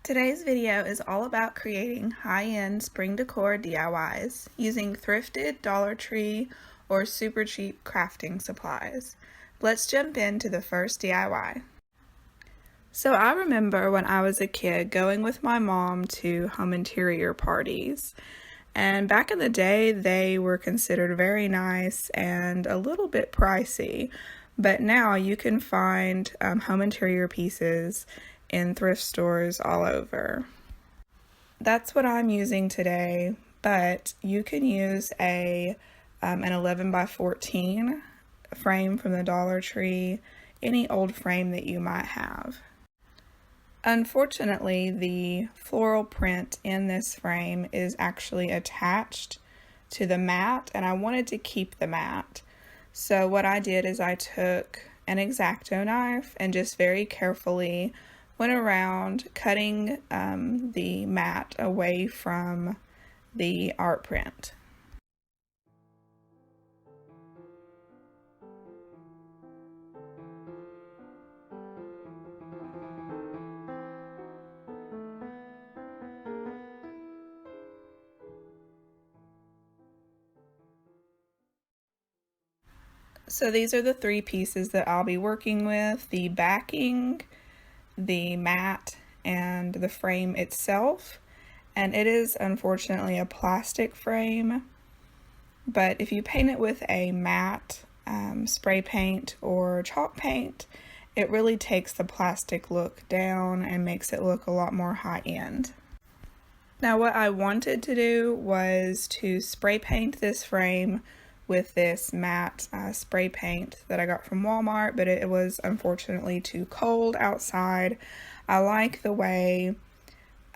Today's video is all about creating high-end spring decor DIYs using thrifted, Dollar Tree, or super cheap crafting supplies. Let's jump into the first DIY. So I remember when I was a kid going with my mom to home interior parties. And back in the day, they were considered very nice and a little bit pricey. But now you can find home interior pieces in thrift stores all over. That's what I'm using today, but you can use an 11 by 14 frame from the Dollar Tree, any old frame that you might have. Unfortunately, the floral print in this frame is actually attached to the mat, and I wanted to keep the mat. So what I did is I took an X-Acto knife and just very carefully went around cutting the mat away from the art print. So these are the three pieces that I'll be working with: the backing, the mat, and the frame itself. And it is unfortunately a plastic frame, but if you paint it with a matte spray paint or chalk paint, it really takes the plastic look down and makes it look a lot more high-end. Now what I wanted to do was to spray paint this frame with this matte spray paint that I got from Walmart, but it was unfortunately too cold outside. I like the way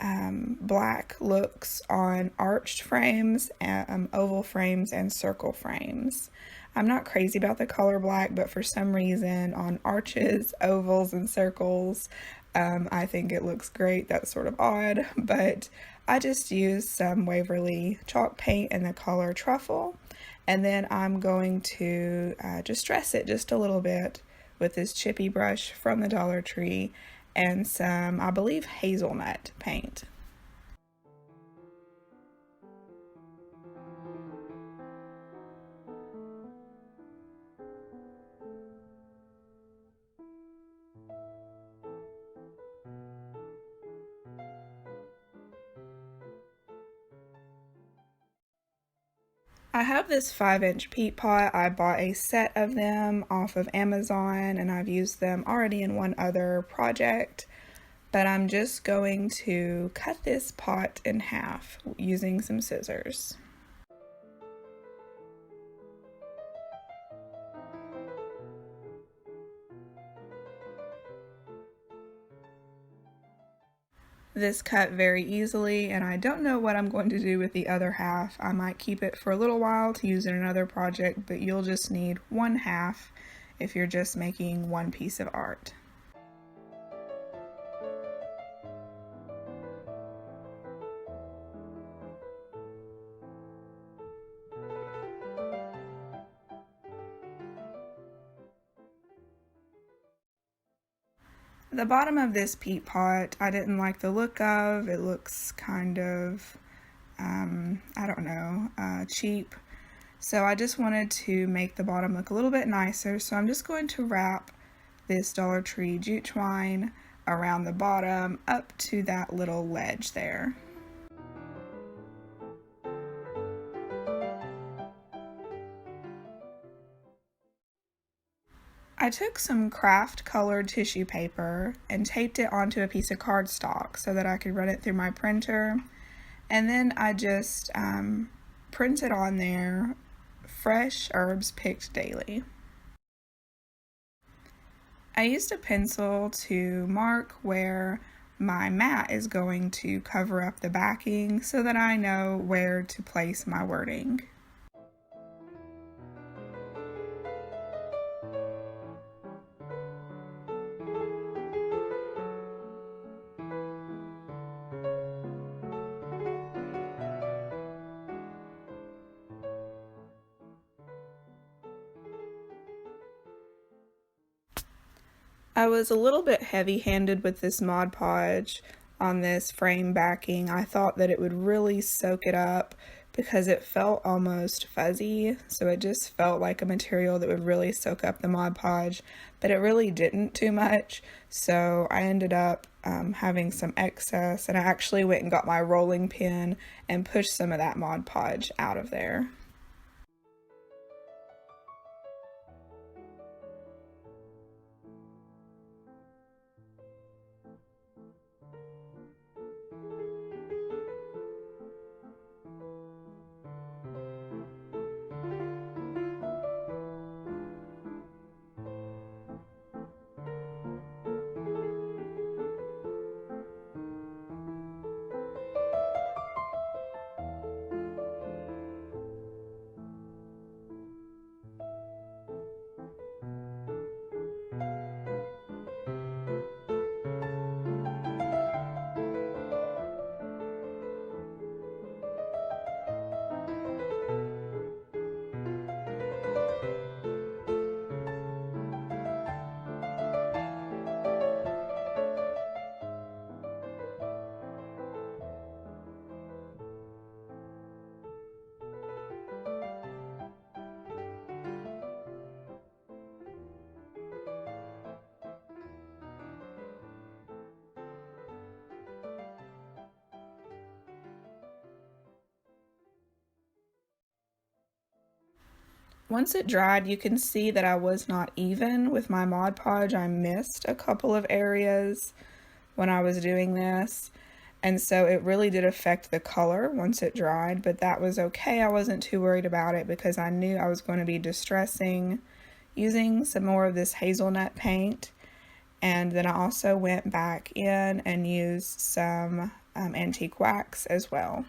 black looks on arched frames, oval frames, and circle frames. I'm not crazy about the color black, but for some reason on arches, ovals, and circles, I think it looks great. That's sort of odd, but I just used some Waverly chalk paint in the color Truffle, and then I'm going to just dress it just a little bit with this chippy brush from the Dollar Tree and some, I believe, Hazelnut paint. I have this 5-inch peat pot. I bought a set of them off of Amazon, and I've used them already in one other project, but I'm just going to cut this pot in half using some scissors. This cut very easily, and I don't know what I'm going to do with the other half. I might keep it for a little while to use in another project, but you'll just need one half if you're just making one piece of art. The bottom of this peat pot, I didn't like the look of. It looks kind of, I don't know, cheap. So I just wanted to make the bottom look a little bit nicer. So I'm just going to wrap this Dollar Tree jute twine around the bottom up to that little ledge there. I took some craft colored tissue paper and taped it onto a piece of cardstock so that I could run it through my printer, and then I just printed on there fresh herbs picked daily. I used a pencil to mark where my mat is going to cover up the backing so that I know where to place my wording. I was a little bit heavy-handed with this Mod Podge, on this frame backing. I thought that it would really soak it up because it felt almost fuzzy, so it just felt like a material that would really soak up the Mod Podge, but it really didn't too much, so I ended up having some excess, and I actually went and got my rolling pin and pushed some of that Mod Podge out of there. Once it dried, you can see that I was not even with my Mod Podge. I missed a couple of areas when I was doing this, and so it really did affect the color once it dried, but that was okay. I wasn't too worried about it because I knew I was going to be distressing using some more of this hazelnut paint. And then I also went back in and used some antique wax as well.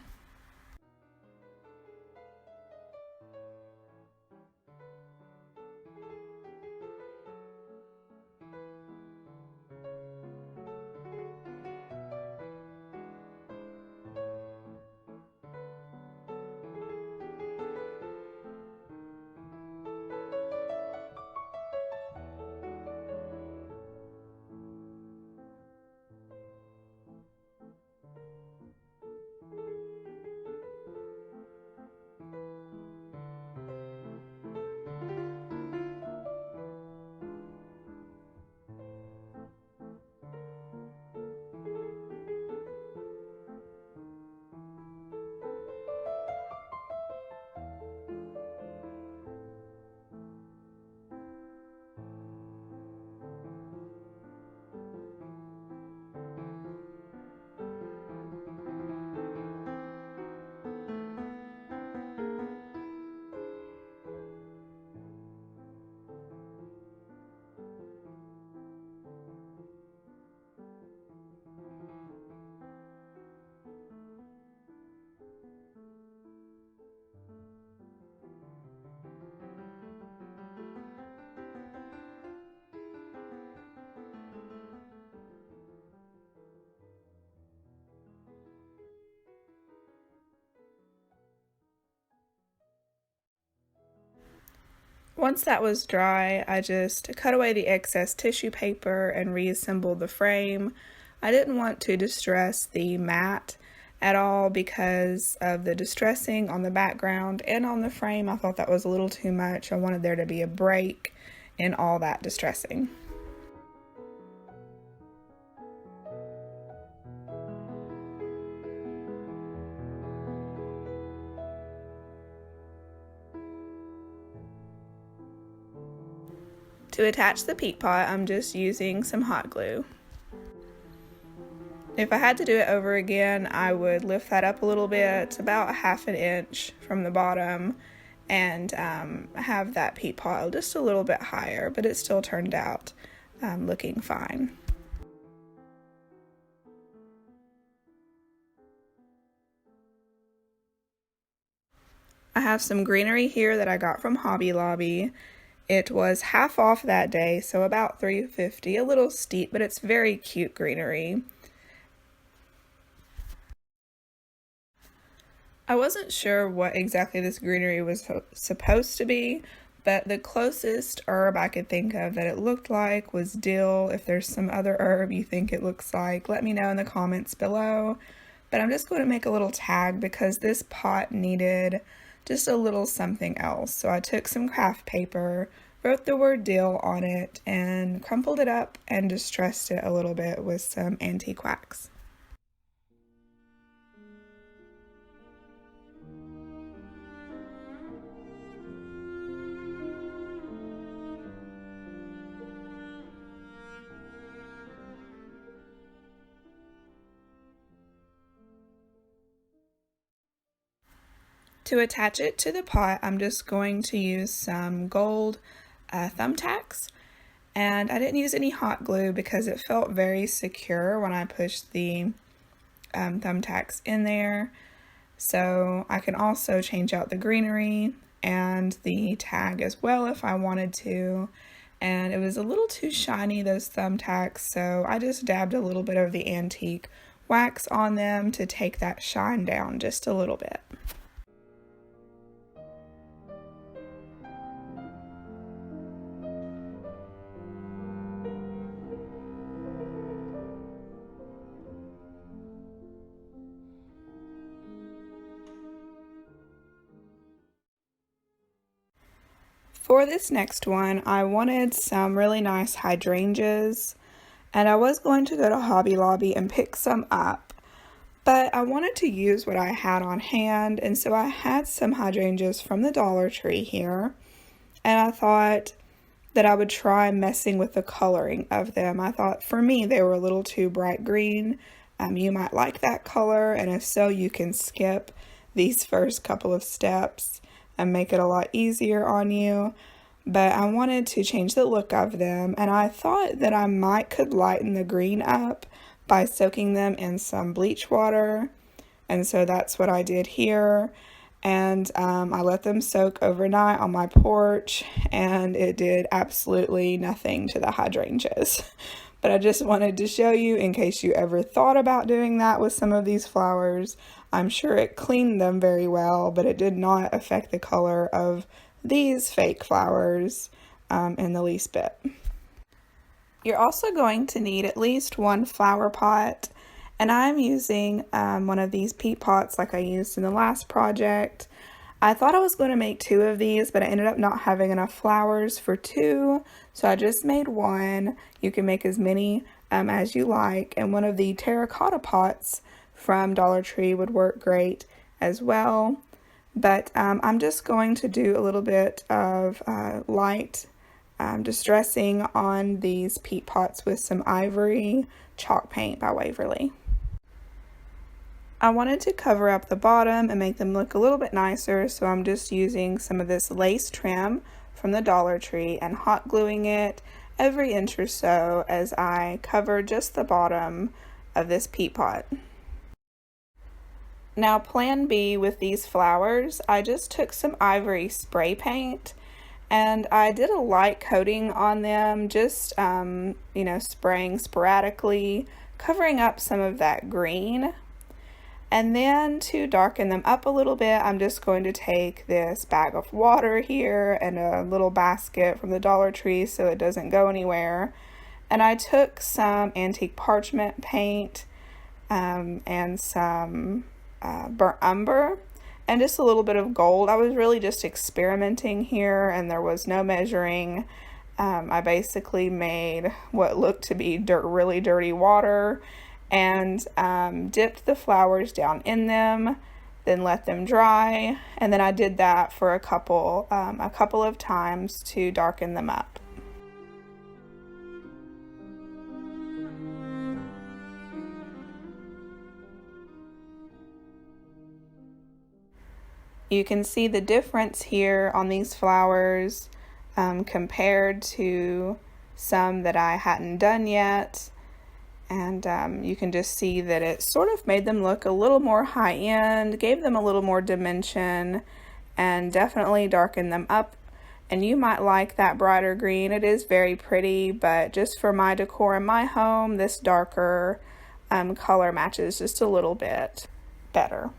Once that was dry, I just cut away the excess tissue paper and reassembled the frame. I didn't want to distress the mat at all because of the distressing on the background and on the frame. I thought that was a little too much. I wanted there to be a break in all that distressing. To attach the peat pot, I'm just using some hot glue. If I had to do it over again, I would lift that up a little bit, about 1/2 inch from the bottom, and have that peat pot just a little bit higher, but it still turned out looking fine. I have some greenery here that I got from Hobby Lobby. It was half off that day, so about $3.50, a little steep, but it's very cute greenery. I wasn't sure what exactly this greenery was supposed to be, but the closest herb I could think of that it looked like was dill. If there's some other herb you think it looks like, let me know in the comments below. But I'm just going to make a little tag because this pot needed just a little something else. So I took some craft paper, wrote the word dill on it, and crumpled it up and distressed it a little bit with some antique wax. To attach it to the pot, I'm just going to use some gold thumbtacks, and I didn't use any hot glue because it felt very secure when I pushed the thumbtacks in there. So I can also change out the greenery and the tag as well if I wanted to. And it was a little too shiny, those thumbtacks, so I just dabbed a little bit of the antique wax on them to take that shine down just a little bit. For this next one, I wanted some really nice hydrangeas, and I was going to go to Hobby Lobby and pick some up, but I wanted to use what I had on hand, and so I had some hydrangeas from the Dollar Tree here, and I thought that I would try messing with the coloring of them. I thought for me they were a little too bright green. You might like that color, and if so, you can skip these first couple of steps and make it a lot easier on you. But I wanted to change the look of them, and I thought that I could lighten the green up by soaking them in some bleach water, and so that's what I did here. And I let them soak overnight on my porch, and it did absolutely nothing to the hydrangeas. But I just wanted to show you in case you ever thought about doing that with some of these flowers. I'm sure it cleaned them very well, but it did not affect the color of these fake flowers in the least bit. You're also going to need at least one flower pot, and I'm using one of these peat pots like I used in the last project. I thought I was going to make 2 of these, but I ended up not having enough flowers for 2, so I just made 1. You can make as many as you like, and one of the terracotta pots from Dollar Tree would work great as well. But I'm just going to do a little bit of light distressing on these peat pots with some Ivory chalk paint by Waverly. I wanted to cover up the bottom and make them look a little bit nicer, so I'm just using some of this lace trim from the Dollar Tree and hot gluing it every inch or so as I cover just the bottom of this peat pot. Now plan B with these flowers, I just took some Ivory spray paint and I did a light coating on them, just spraying sporadically, covering up some of that green. And then to darken them up a little bit, I'm just going to take this bag of water here and a little basket from the Dollar Tree so it doesn't go anywhere. And I took some antique parchment paint and some burnt umber and just a little bit of gold. I was really just experimenting here and there was no measuring. I basically made what looked to be really dirty water and dipped the flowers down in them, then let them dry, and then I did that for a couple of times to darken them up. You can see the difference here on these flowers compared to some that I hadn't done yet. And you can just see that it sort of made them look a little more high-end, gave them a little more dimension, and definitely darkened them up. And you might like that brighter green. It is very pretty, but just for my decor in my home, this darker color matches just a little bit better.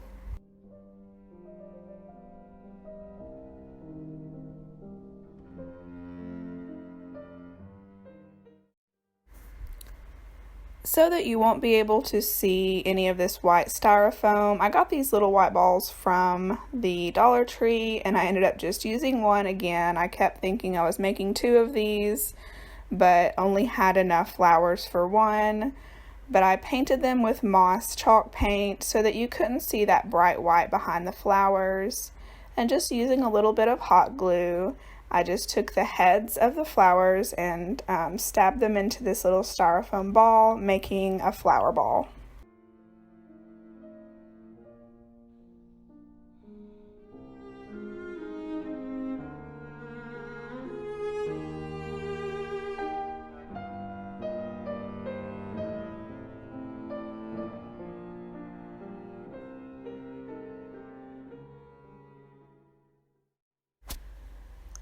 So that you won't be able to see any of this white styrofoam, I got these little white balls from the Dollar Tree and I ended up just using one again. I kept thinking I was making two of these, but only had enough flowers for one. But I painted them with moss chalk paint so that you couldn't see that bright white behind the flowers. And just using a little bit of hot glue, I just took the heads of the flowers and stabbed them into this little styrofoam ball, making a flower ball.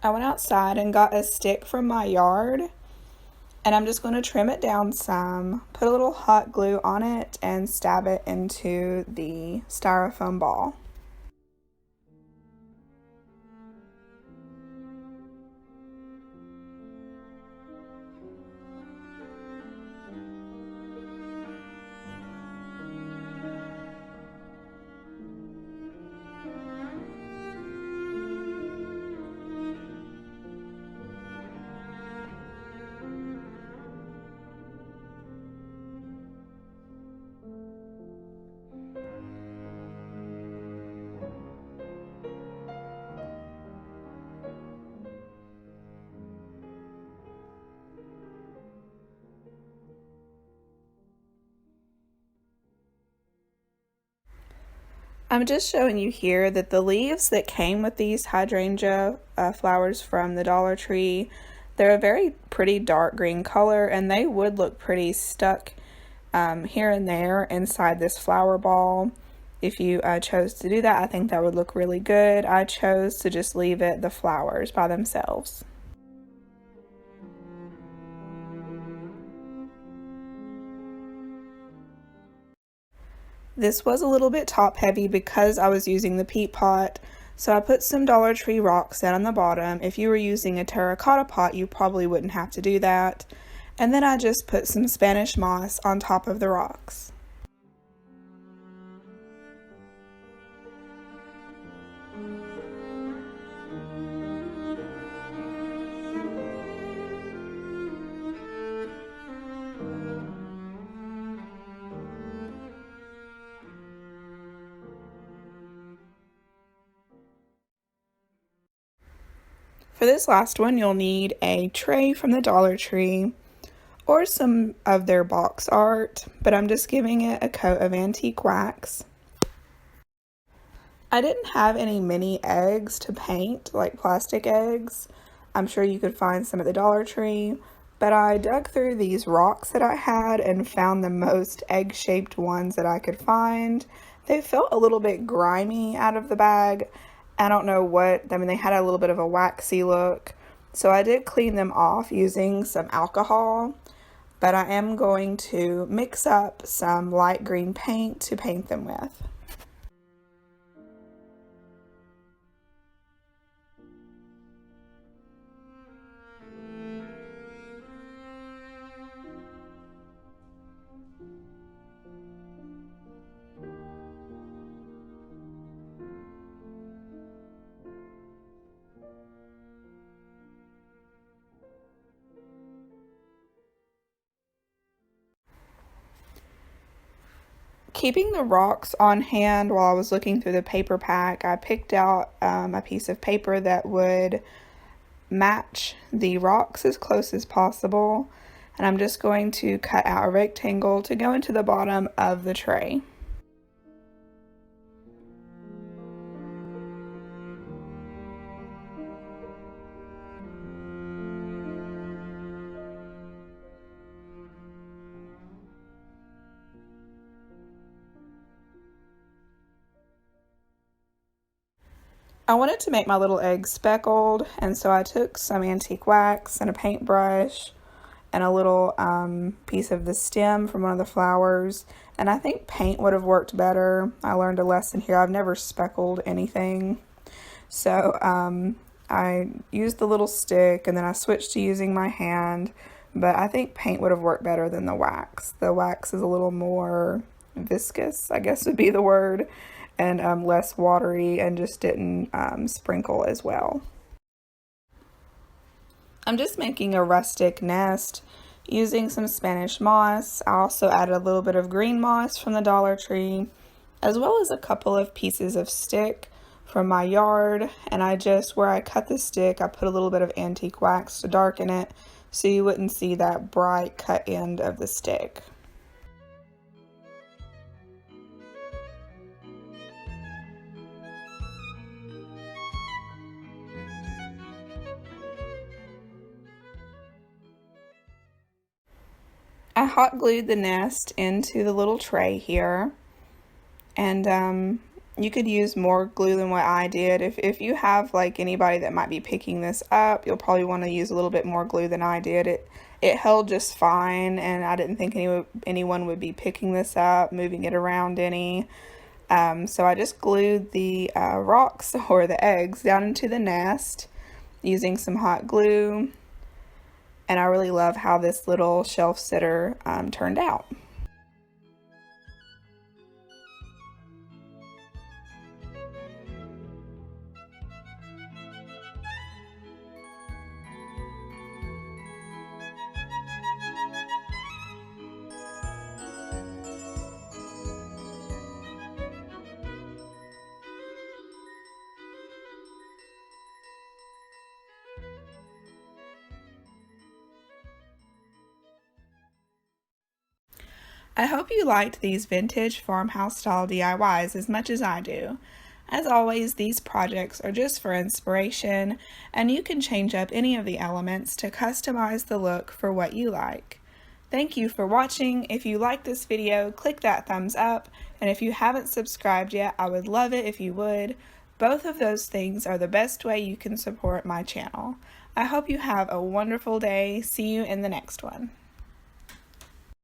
I went outside and got a stick from my yard, and I'm just going to trim it down some, put a little hot glue on it, and stab it into the styrofoam ball. I'm just showing you here that the leaves that came with these hydrangea flowers from the Dollar Tree, they're a very pretty dark green color, and they would look pretty stuck here and there inside this flower ball. If you chose to do that, I think that would look really good. I chose to just leave it the flowers by themselves. This was a little bit top heavy because I was using the peat pot, so I put some Dollar Tree rocks down on the bottom. If you were using a terracotta pot, you probably wouldn't have to do that. And then I just put some Spanish moss on top of the rocks. For this last one, you'll need a tray from the Dollar Tree or some of their box art, but I'm just giving it a coat of antique wax. I didn't have any mini eggs to paint, like plastic eggs. I'm sure you could find some at the Dollar Tree, but I dug through these rocks that I had and found the most egg-shaped ones that I could find. They felt a little bit grimy out of the bag. I don't know what, I mean, they had a little bit of a waxy look, so I did clean them off using some alcohol, but I am going to mix up some light green paint to paint them with. Keeping the rocks on hand while I was looking through the paper pack, I picked out a piece of paper that would match the rocks as close as possible, and I'm just going to cut out a rectangle to go into the bottom of the tray. I wanted to make my little egg speckled, and so I took some antique wax and a paintbrush and a little piece of the stem from one of the flowers, and I think paint would have worked better. I learned a lesson here. I've never speckled anything. So I used the little stick, and then I switched to using my hand, but I think paint would have worked better than the wax. The wax is a little more viscous, I guess would be the word, and less watery, and just didn't sprinkle as well. I'm just making a rustic nest using some Spanish moss. I also added a little bit of green moss from the Dollar Tree, as well as a couple of pieces of stick from my yard, and where I cut the stick, I put a little bit of antique wax to darken it so you wouldn't see that bright cut end of the stick. I hot glued the nest into the little tray here, and you could use more glue than what I did. If you have like anybody that might be picking this up, you'll probably want to use a little bit more glue than I did. It held just fine, and I didn't think anyone would be picking this up, moving it around any. So I just glued the rocks or the eggs down into the nest using some hot glue. And I really love how this little shelf sitter turned out. I hope you liked these vintage farmhouse style DIYs as much as I do. As always, these projects are just for inspiration, and you can change up any of the elements to customize the look for what you like. Thank you for watching. If you like this video, click that thumbs up, and if you haven't subscribed yet, I would love it if you would. Both of those things are the best way you can support my channel. I hope you have a wonderful day. See you in the next one.